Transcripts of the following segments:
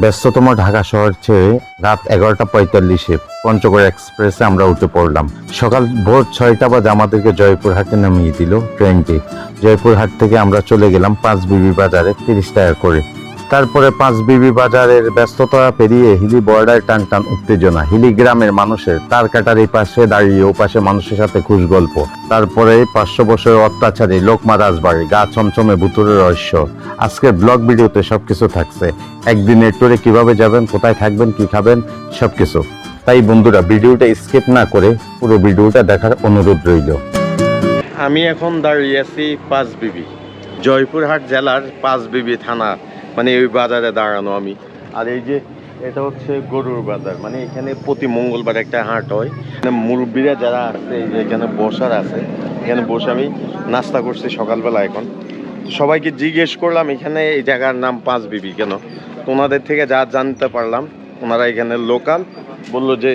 ব্যস্ততম ঢাকা শহর ছেড়ে রাত 11:45-এ পঞ্চগড় এক্সপ্রেসে আমরা উঠে পড়লাম। সকাল ভোর 6টা বাজে আমাদেরকে জয়পুরহাটে নামিয়ে দিল ট্রেনটি। জয়পুরহাট থেকে আমরা চলে গেলাম পাঁচবিবি বাজারে 30 টাকা করে। তারপরে পাঁচবিবি বাজারের ব্যস্ততা পেরিয়ে হিলি বর্ডার টান টান উত্তেজনা, হিলি গ্রামের মানুষের তার কাটার এই পাশে দাঁড়িয়ে ও পাশে মানুষের সাথে খুশ গল্প। তারপরে 500 বছরের অত্যাচারী লোকমা রাজবাড়ি, গা ছমছমে ভুতুরে রহস্য। আজকের ব্লগ ভিডিওতে সবকিছু থাকছে। একদিনের ট্যুরে কিভাবে যাবেন, কোথায় থাকবেন, কি খাবেন, সবকিছু। তাই বন্ধুরা ভিডিওটা স্কিপ না করে পুরো ভিডিওটা দেখার অনুরোধ রইল। আমি এখন দাঁড়িয়ে আছি পাঁচবিবি, জয়পুরহাট জেলার পাঁচবিবি থানা, মানে ওই বাজারে দাঁড়ানো আমি। আর এই যে এটা হচ্ছে গরুর বাজার, মানে এখানে প্রতি মঙ্গলবার একটা হাট হয়। মুরব্বীরা যারা আছে এই যে এখানে বসার আছে, এখানে বসে আমি নাস্তা করছি সকালবেলা। এখন সবাইকে জিজ্ঞেস করলাম এখানে এই জায়গার নাম পাঁচবিবি কেন। ওনাদের থেকে যা জানতে পারলাম, ওনারা এখানে লোকাল, বললো যে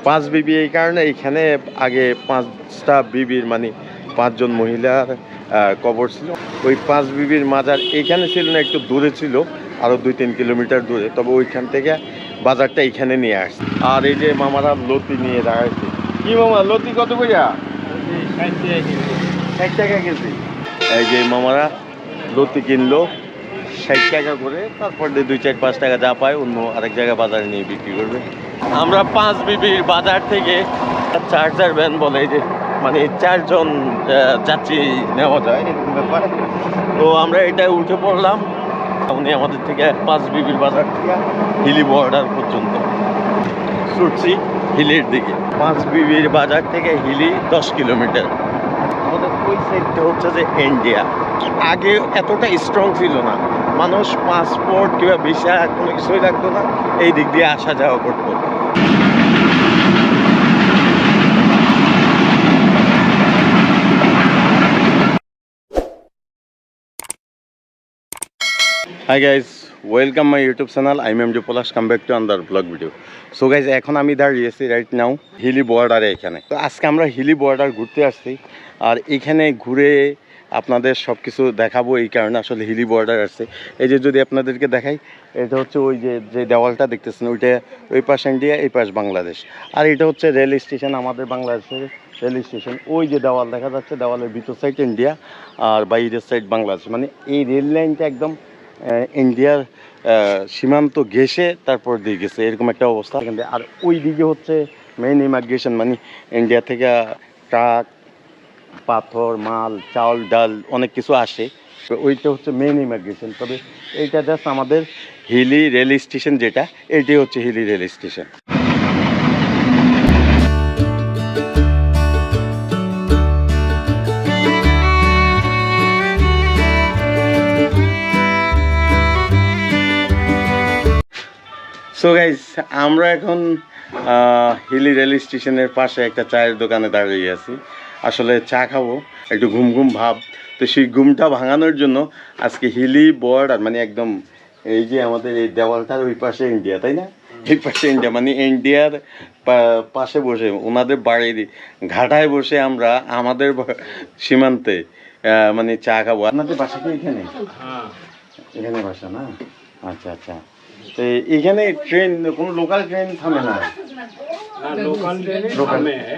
পাঁচবিবি এই কারণে এখানে আগে 5টা বিবির মানে 5জন মহিলার কবর ছিল। ওই পাঁচবিবির মাজার এখানে ছিল না, একটু দূরে ছিল, আরও 2-3 কিলোমিটার দূরে। তবে ওইখান থেকে বাজারটা এখানে নিয়ে আসছে। আর এই যে মামারা লতি নিয়ে দাঁড়াইছে। কি মামা, লতি কত কইরা? 60 টাকা কেজি। এই যে মামারা লতি কিনলো 60 টাকা করে। তারপর 2-4-5 টাকা যা পায় অন্য আরেক জায়গায় বাজারে নিয়ে বিক্রি করবে। আমরা পাঁচবিবির বাজার থেকে চার্জার ভ্যান বলে, এই যে মানে 4 জন যাত্রী নেওয়া যায় এরকম ব্যাপার। তো আমরা এটাই উঠে পড়লাম। উনি আমাদের থেকে পাঁচবিবির বাজার থেকে হিলি বর্ডার পর্যন্ত ছুটছি হিলির দিকে। পাঁচবিবির বাজার থেকে হিলি 10 কিলোমিটার। আমাদের ওই সাইডটা হচ্ছে যে ইন্ডিয়া। আগে এতটা স্ট্রং ছিল না, মানুষ পাসপোর্ট কিংবা ভিসা কোনো কিছুই লাগতো না, এই দিক দিয়ে আসা যাওয়া করতো। Hi guys, welcome my YouTube channel. I am Palash, come back to another vlog video. So guys, এখন আমি দাঁড়িয়েছি রাইট নাও হিলি বর্ডারে। এখানে তো আজকে আমরা হিলি বর্ডার ঘুরতে আসছি। আর এখানে ঘুরে আপনাদের সব কিছু দেখাবো, এই কারণে আসলে হিলি বর্ডার আসছে। এই যে যদি আপনাদেরকে দেখাই, এটা হচ্ছে ওই যে দেওয়ালটা দেখতেছেন, ওইটা ওই পাশ ইন্ডিয়া, এই পাশ বাংলাদেশ। আর এটা হচ্ছে রেল স্টেশন, আমাদের বাংলাদেশের রেল স্টেশন। ওই যে দেওয়াল দেখা যাচ্ছে, দেওয়ালের ভিতর সাইড ইন্ডিয়া আর বাইরের সাইড বাংলাদেশ। মানে এই রেল লাইনটা একদম ইন্ডিয়ার সীমান্ত ঘেঁষে তারপর দিয়ে গেছে, এরকম একটা অবস্থা। আর ওই দিকে হচ্ছে মেইন ইমিগ্রেশন, মানে ইন্ডিয়া থেকে ট্রাক, পাথর, মাল, চাউল, ডাল অনেক কিছু আসে। তো ওইটা হচ্ছে মেইন ইমিগ্রেশন। তবে এইটা জাস্ট আমাদের হিলি রেল স্টেশন, যেটা এইটাই হচ্ছে Hili rail station. So guys, আমরা এখন হিলি রেল স্টেশনের পাশে একটা চায়ের দোকানে দাঁড়িয়ে আছি। আসলে চা খাবো, একটু ঘুম ঘুম ভাব। তো সেই ঘুমটা ভাঙানোর জন্য আজকে হিলি বর্ডার, মানে একদম এই যে আমাদের এই দেওয়ালটার ওই পাশে ইন্ডিয়া, তাই না? এই পাশে ইন্ডিয়া, মানে ইন্ডিয়ার পাশে বসে, ওনাদের বাড়ির ঘাটায় বসে আমরা আমাদের সীমান্তে মানে চা খাবো। আপনাদের বাসা কি এখানে? এখানে বাসা না? আচ্ছা আচ্ছা। তো এখানে ট্রেন, কোনো লোকাল ট্রেন থামে না?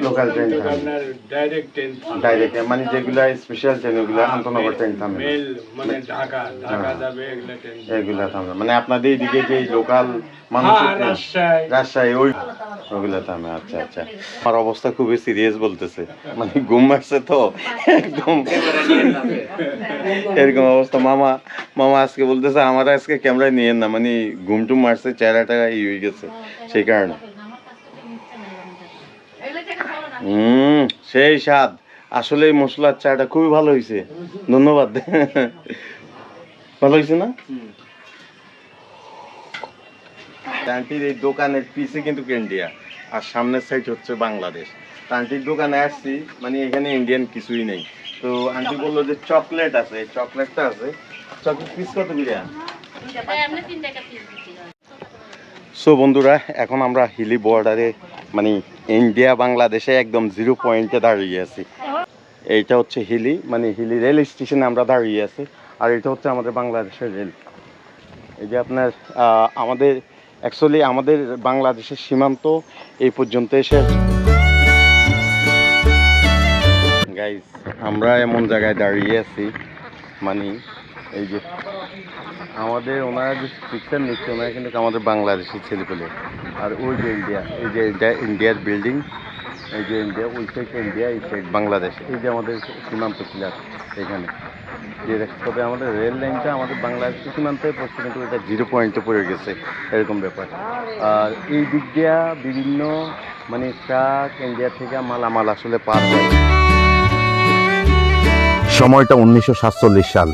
লোকাল ট্রেন ডাইরেক্ট, মানে যেগুলা স্পেশাল ট্রেন, ওগুলা আন্তনগর ট্রেন থামে, এগুলা থামে। মানে আপনাদের এইদিকে যে লোকাল মানুষ, রাজশাহী, ওগুলা থামে। আচ্ছা আচ্ছা। আমার অবস্থা খুবই সিরিয়াস বলতেছে, মানে ঘুম আসছে তো একদম এরকম অবস্থা। মামা আজকে বলতেছে আমার আজকে ক্যামেরায় নিয়েন না, মানে ঘুমটুম মারছে, চেহারাটা ই হয়ে গেছে সেই কারণে। সেই স্বাদ। আসলে এই মশলার চাটা খুবই ভালো হয়েছে, ধন্যবাদ। ভালো হয়েছে না? আন্টির এই দোকানের পিছে কিন্তু ইন্ডিয়া, আর সামনের সাইড হচ্ছে বাংলাদেশ। আন্টির দোকানে আসছি, মানে এখানে ইন্ডিয়ান কিছুই নেই। তো আন্টি বললো যে চকলেট আছে, চকলেটটা আছে। চকলেট পিস কত করে? সো বন্ধুরা, এখন আমরা হিলি বর্ডারে, মানে ইন্ডিয়া বাংলাদেশে একদম 0 পয়েন্টে দাঁড়িয়ে আছি। এইটা হচ্ছে হিলি, মানে হিলি রেল স্টেশনে আমরা দাঁড়িয়ে আছি। আর এটা হচ্ছে আমাদের বাংলাদেশের রেল। এই যে আপনার আমাদের অ্যাকচুয়ালি আমাদের বাংলাদেশের সীমান্ত এই পর্যন্ত এসে গাইস আমরা এমন জায়গায় দাঁড়িয়ে আছি মানে এই যে আমাদের ওনারা যে পিকচার নিচ্ছে ওনারা কিন্তু আমাদের বাংলাদেশের ছেলেপেলে আর ওই যে ইন্ডিয়া এই যে ইন্ডিয়ার বিল্ডিং এই যে ইন্ডিয়া ওই সাইড ইন্ডিয়া এই সাইড বাংলাদেশ এই যে আমাদের সীমান্ত পিলার এখানে যে তবে আমাদের রেল লাইনটা আমাদের বাংলাদেশের সীমান্তে পড়ছে কিন্তু এটা 0 পয়েন্টে পড়ে গেছে এরকম ব্যাপার আর এই দিক দিয়া বিভিন্ন মানে ট্রাক ইন্ডিয়া থেকে মালামাল আসলে পার হয়। সময়টা 1947 সাল।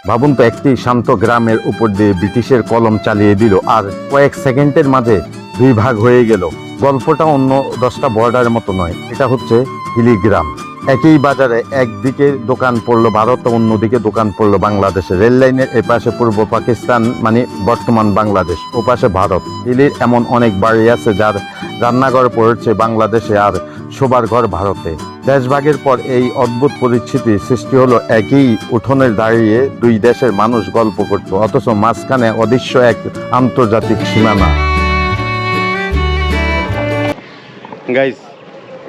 ভাবুন তো, একটি শান্ত গ্রামের উপর দিয়ে ব্রিটিশের কলম চালিয়ে দিল আর কয়েক সেকেন্ডের মাঝে 2 ভাগ হয়ে গেল। গল্পটা অন্য 10টা বর্ডারের মতো নয়, এটা হচ্ছে হিলিগ্রাম। একই বাজারে একদিকে দোকান পড়লো ভারত, অন্যদিকে দোকান পড়লো বাংলাদেশে। রেল লাইনের এপাশে পূর্ব পাকিস্তান মানে বর্তমান বাংলাদেশ, ওপাশে ভারত। হিলির এমন অনেক বাড়ি আছে যার রান্নাঘর পড়েছে বাংলাদেশে আর শোবার ঘর ভারতে। দেশভাগের পর এই অদ্ভুত পরিস্থিতি সৃষ্টি হলো। একই উঠোনের দাঁড়িয়ে 2 দেশের মানুষ গল্প করত, অথচ মাঝখানে অদৃশ্য এক আন্তর্জাতিক সীমানা। গাইস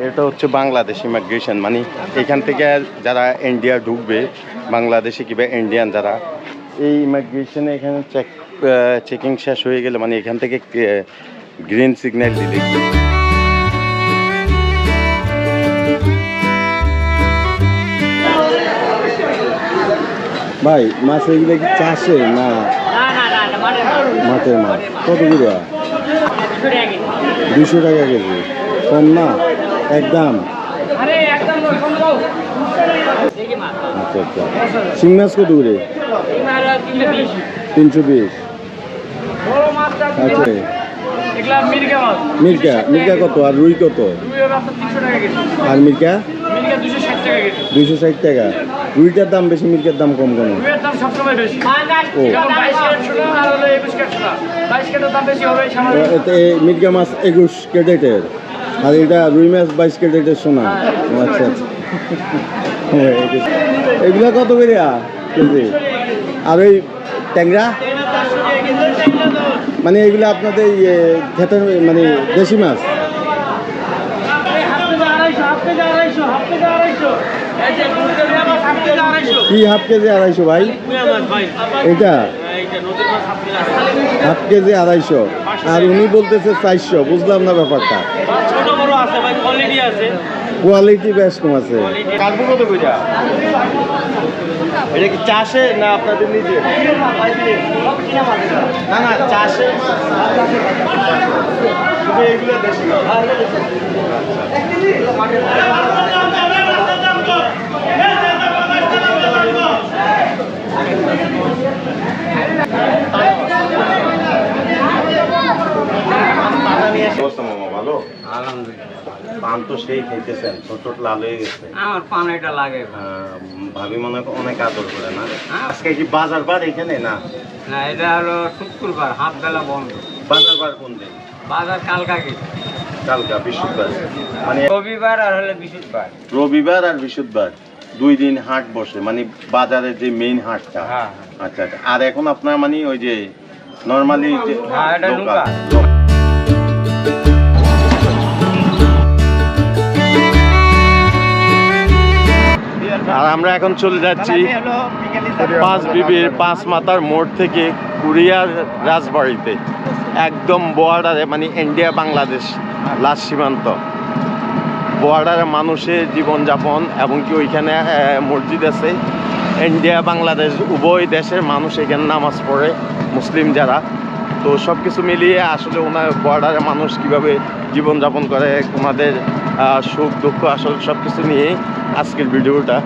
এটা হচ্ছে বাংলাদেশ ইমিগ্রেশন মানে এখান থেকে যারা ইন্ডিয়া ঢুকবে বাংলাদেশে কিংবা ইন্ডিয়ান যারা এই ইমিগ্রেশনে এখানে চেকিং শেষ হয়ে গেলে মানে এখান থেকে গ্রিন সিগন্যাল দিলে ভাই মাছ এগুলো কি চাষে না মাছের মাছ কত করে 200 টাকা কেজি কম না একদম আচ্ছা আচ্ছা শিং মাছ কত করে 320 আচ্ছা মির্কা মির্কা কত আর রুই কত আর মির্কা 260 টাকা রুইটার দাম বেশি মির্কার দাম কম কেন মির্কা মাছ 21 ক্যারেটের আর এটা রুই মাছ 22 ক্যারেটের সোনা আচ্ছা আচ্ছা এগুলা কত করে কেজি আর ওই ট্যাংরা মানে এগুলো আপনাদের ক্ষেতের মানে দেশি মাছ কি হাফ কেজি 250 ভাই এটা হাফ কেজি 250 আর উনি বলতেছে 400 বুঝলাম না ব্যাপারটা কোয়ালিটি বেশ কম আছে কাটবো কত কইরা এটা কি চাষে না আপনাদের নিজে না না চাষে এগুলো দেশি ভালো পান তো সেই খাইতেছেন ছোট লাল হয়ে গেছে আমার পান এটা লাগে ভাবি মনে অনেক আদর করে না আজকে কি বাজার বার এখানে না না এটা হলো শুক্রবার হাফ বেলা বন্ধ বাজার বার কোন দিন বাজার কালকা বৃহস্পতিবার মানে রবিবার আর হলে রবিবার আর বৃহস্পতিবার 2 দিন হাট বসে মানে বাজারের যে মেইন হাটটা আচ্ছা আচ্ছা আর এখন আপনার মানে ওই যে নরমালি আর আমরা এখন চলে যাচ্ছি 5 বিবির 5 মাথার মোড় থেকে কুরিয়ার রাজবাড়িতে একদম বর্ডারে মানে ইন্ডিয়া বাংলাদেশ লাস্ট সীমান্ত বর্ডারে মানুষের জীবনযাপন এবং কি ওইখানে মসজিদ আছে ইন্ডিয়া বাংলাদেশ উভয় দেশের মানুষ এখানে নামাজ পড়ে মুসলিম যারা তো সব কিছু মিলিয়ে আসলে ওনার বর্ডারে মানুষ কীভাবে জীবনযাপন করে ওনাদের সুখ দুঃখ আসলে সব কিছু নিয়েই আজকের ভিডিওটা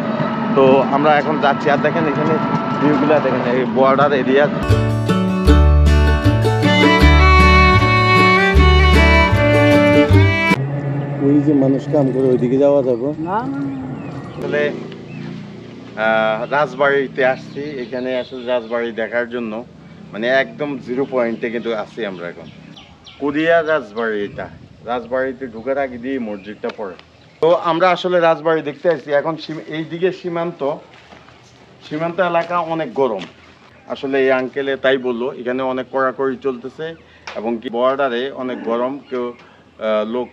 তো আমরা এখন যাচ্ছি আর দেখেন এখানে ভিউগুলো দেখেন এই বর্ডার এরিয়া ওই যে মানুষ কাম করে ওইদিকে যাওয়া যাবো না আসলে রাজবাড়িতে আসছি এখানে আসলে রাজবাড়ি দেখার জন্য মানে একদম 0 পয়েন্টে কিন্তু আছি আমরা এখন কুরিয়া রাজবাড়ি এটা রাজবাড়িতে ঢুকার আগে দিয়ে মসজিদটা পড়ে তো আমরা আসলে রাজবাড়ি দেখতে আসছি এখন এইদিকে সীমান্ত এলাকা অনেক গরম আসলে এই আঙ্কেলে তাই বললো, এখানে অনেক কড়াকড়ি চলতেছে এবং কি বর্ডারে অনেক গরম, কেউ লোক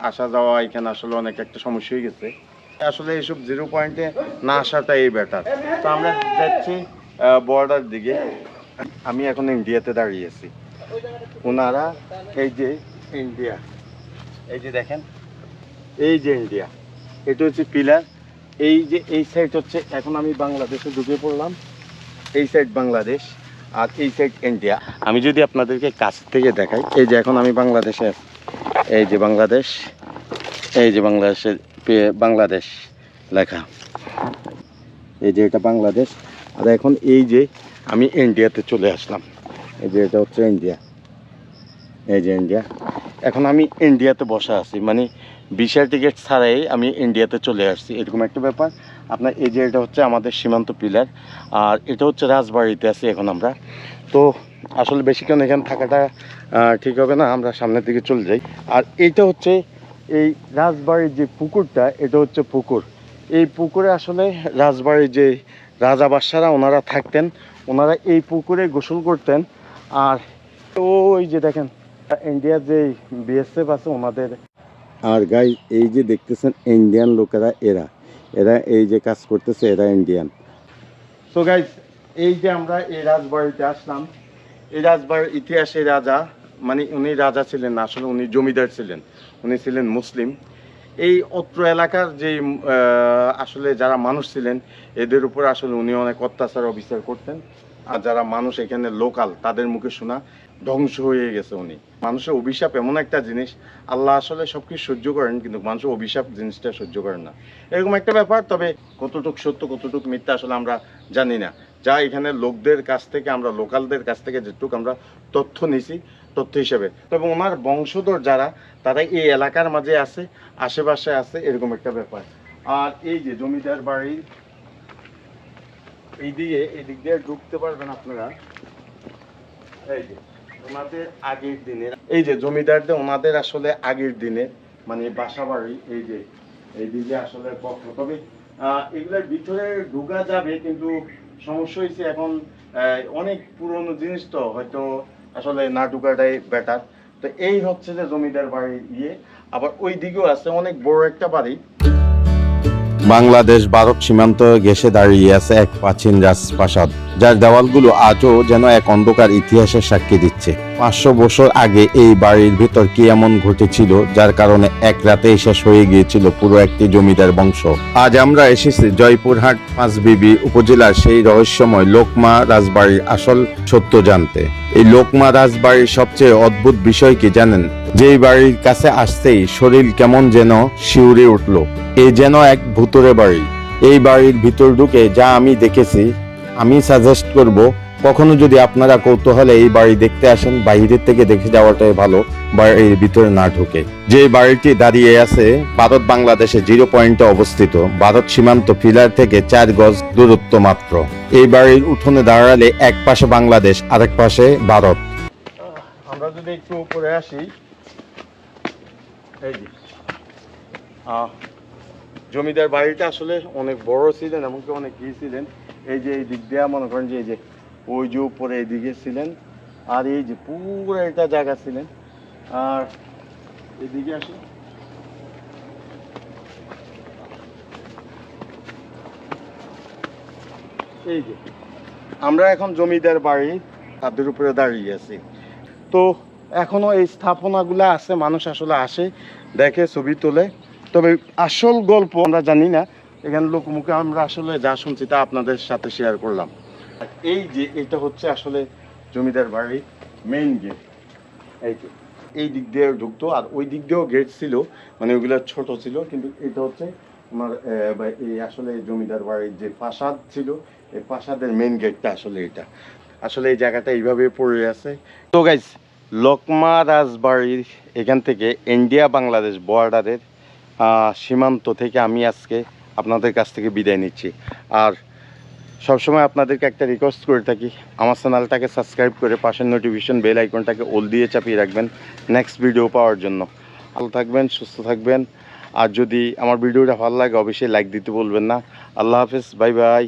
আসা যাওয়া এখানে আসলে অনেক একটা সমস্যা হয়ে গেছে। আসলে এইসব জিরো পয়েন্টে না আসাটাই বেটার। তো আমরা যাচ্ছি বর্ডার দিকে। আমি এখন ইন্ডিয়াতে দাঁড়িয়ে আছি, ওনারা এই যে ইন্ডিয়া, এই যে দেখেন, এই যে ইন্ডিয়া, এটা হচ্ছে পিলার। এই যে এই সাইড হচ্ছে, এখন আমি বাংলাদেশে ঢুকে পড়লাম, এই সাইড বাংলাদেশ আর এই সাইড ইন্ডিয়া। আমি যদি আপনাদেরকে কাছ থেকে দেখাই, এই যে এখন আমি বাংলাদেশে আছি, এই যে বাংলাদেশ, এই যে বাংলাদেশের বাংলাদেশ লেখা, এই যে এটা বাংলাদেশ। আর এখন এই যে আমি ইন্ডিয়াতে চলে আসলাম, এই যে এটা হচ্ছে ইন্ডিয়া, এই যে ইন্ডিয়া। এখন আমি ইন্ডিয়াতে বসা আছি, মানে ভিসা টিকিট ছাড়াই আমি ইন্ডিয়াতে চলে আসছি, এরকম একটা ব্যাপার। আপনার এই যে এটা হচ্ছে আমাদের সীমান্ত পিলার, আর এটা হচ্ছে রাজবাড়িতে আছি এখন আমরা। তো আসলে বেশিক্ষণ এখানে থাকাটা ঠিক হবে না, আমরা সামনের দিকে চলে যাই। আর এইটা হচ্ছে এই রাজবাড়ির যে পুকুরটা, এটা হচ্ছে পুকুর। এই পুকুরে আসলে রাজবাড়ির যে রাজা বাদশারা ওনারা থাকতেন, ওনারা এই পুকুরে গোসল করতেন। আর ওই যে দেখেন ইন্ডিয়ার যে বিএসএফ আছে ওনাদের। আর গাই এই যে দেখতেছেন ইন্ডিয়ান লোকেরা, এরা এরা এই যে কাজ করতেছে, এরা ইন্ডিয়ান। তো গাইজ, এই যে আমরা এই রাজবাড়িতে আসলাম, এই রাজবাড়ির ইতিহাসে রাজা, মানে উনি রাজা ছিলেন না, আসলে উনি জমিদার ছিলেন, উনি ছিলেন মুসলিম। এই অত্র এলাকার যে আসলে যারা মানুষ ছিলেন, এদের উপর আসলে উনি অনেক অত্যাচার অবিচার করতেন। আর যারা মানুষ এখানে লোকাল, তাদের মুখে শোনা ধ্বংস হয়ে গেছে উনি। মানুষের অভিশাপ এমন একটা জিনিস, আল্লাহ আসলে সব কিছু সহ্য করেন, কিন্তু মানুষের অভিশাপ জিনিসটা সহ্য করেন না, এরকম একটা ব্যাপার। তবে কতটুক সত্য কতটুক মিথ্যা আসলে আমরা জানি না। যা এখানে লোকদের কাছ থেকে, আমরা লোকালদের কাছ থেকে যেটুকু আমরা তথ্য নিছি, তথ্য হিসেবে, তবে ওনার বংশধর যারা, তারা এই এলাকার মাঝে আছে, আশেপাশে আছে, এরকম একটা ব্যাপার। আর এই যে জমিদার বাড়ি, এদিক দিয়ে ঢুকতে পারবেন আপনারা। এই যে ওনাদের আগের দিনের, এই যে জমিদারদের ওনাদের আসলে আগের দিনের মানে বাসা বাড়ি, এই যে এইদিকে আসলে পক্ষ। তবে এগুলোর ভিতরে ঢোকা যাবে, কিন্তু সমস্যা হয়েছে এখন অনেক পুরনো জিনিস, তো হয়তো আসলে না ঢোকাটাই বেটার। তো এই হচ্ছে যে জমিদার বাড়ি ইয়ে। আবার ওই দিকেও আছে অনেক বড় একটা বাড়ি। বাংলাদেশ ভারত সীমান্ত ঘেঁষে দাঁড়িয়ে আছে এক প্রাচীন রাজপ্রাসাদ, যার দেওয়ালগুলো আজও যেন এক অন্ধকার ইতিহাসের সাক্ষী দিচ্ছে। 500 বছর আগে এই বাড়ির ভেতর কি এমন ঘটেছিল, যার কারণে এক রাতেই শেষ হয়ে গিয়েছিল পুরো একটি জমিদার বংশ। আজ আমরা এসেছি জয়পুরহাট পাঁচবিবি উপজেলার সেই রহস্যময় লোকমা রাজবাড়ির আসল সত্য জানতে। এই লোকমা রাজবাড়ির সবচেয়ে অদ্ভুত বিষয় কি জানেন? যেই বাড়ির কাছে আসতেই শরীর কেমন যেন শিউরে উঠলো। এই যেন এক ভুতুরে বাড়ি। এই বাড়ির ভিতর ঢুকে যা আমি দেখেছি, আমি সাজেস্ট করব, কখনো যদি আপনারা কৌতূহলে এই বাড়ি দেখতে আসেন, বাইরের থেকে দেখে যাওয়াটাই ভালো, বাড়ির ভিতরে না ঢুকে। যে বাড়িটি দাঁড়িয়ে আছে ভারত বাংলাদেশে 0 পয়েন্টে অবস্থিত, ভারত সীমান্ত পিলার থেকে 4 গজ দূরত্ব মাত্র। এই বাড়ির উঠোনে দাঁড়ালে এক পাশে বাংলাদেশ, আরেক পাশে ভারত। আমরা যদি একটু উপরে আসি, এই যে জমিদার বাড়িটা আসলে অনেক বড় ছিলেন, এমনকি অনেক কি ছিলেন। এই যে এই দিক দিয়ে মনে করেন যে এই যে ওই যে উপরে এইদিকে ছিলেন, আর এই যে পুরো এটা জায়গা ছিলেন। আর এদিকে আসি, এই যে আমরা এখন জমিদার বাড়ি তাদের উপরে দাঁড়িয়ে আছি। তো এখনো এই স্থাপনাগুলো আছে, মানুষ আসলে আসে, দেখে, ছবি তোলে। তবে আসল গল্প আমরা জানি না, এখানে লোকমুখে আমরা আসলে যা শুনছি তা আপনাদের সাথে শেয়ার করলাম। এই যে এটা হচ্ছে আসলে জমিদার বাড়ির মেইন গেট। এই যে এই দিক দিয়ে ঢুকতো, আর ওই দিক দিয়েও গেট ছিল, মানে ওইগুলো ছোট ছিল, কিন্তু এটা হচ্ছে আমার এই আসলে জমিদার বাড়ির যে প্রাসাদ ছিল, এই প্রাসাদের মেইন গেটটা আসলে এটা। আসলে এই জায়গাটা এইভাবে পড়ে আছে। তো গাইজ, লোকমা রাজবাড়ির এখান থেকে ইন্ডিয়া বাংলাদেশ বর্ডারের সীমান্ত থেকে আমি আজকে আপনাদের কাছ থেকে বিদায় নিচ্ছি। আর সবসময় আপনাদেরকে একটা রিকোয়েস্ট করে থাকি, আমার চ্যানেলটাকে সাবস্ক্রাইব করে পাশের নোটিফিকেশন বেল আইকনটাকে অল দিয়ে চাপিয়ে রাখবেন নেক্সট ভিডিও পাওয়ার জন্য। ভালো থাকবেন, সুস্থ থাকবেন। আর যদি আমার ভিডিওটা ভালো লাগে অবশ্যই লাইক দিতে বলবেন না। আল্লাহ হাফেজ, বাই বাই।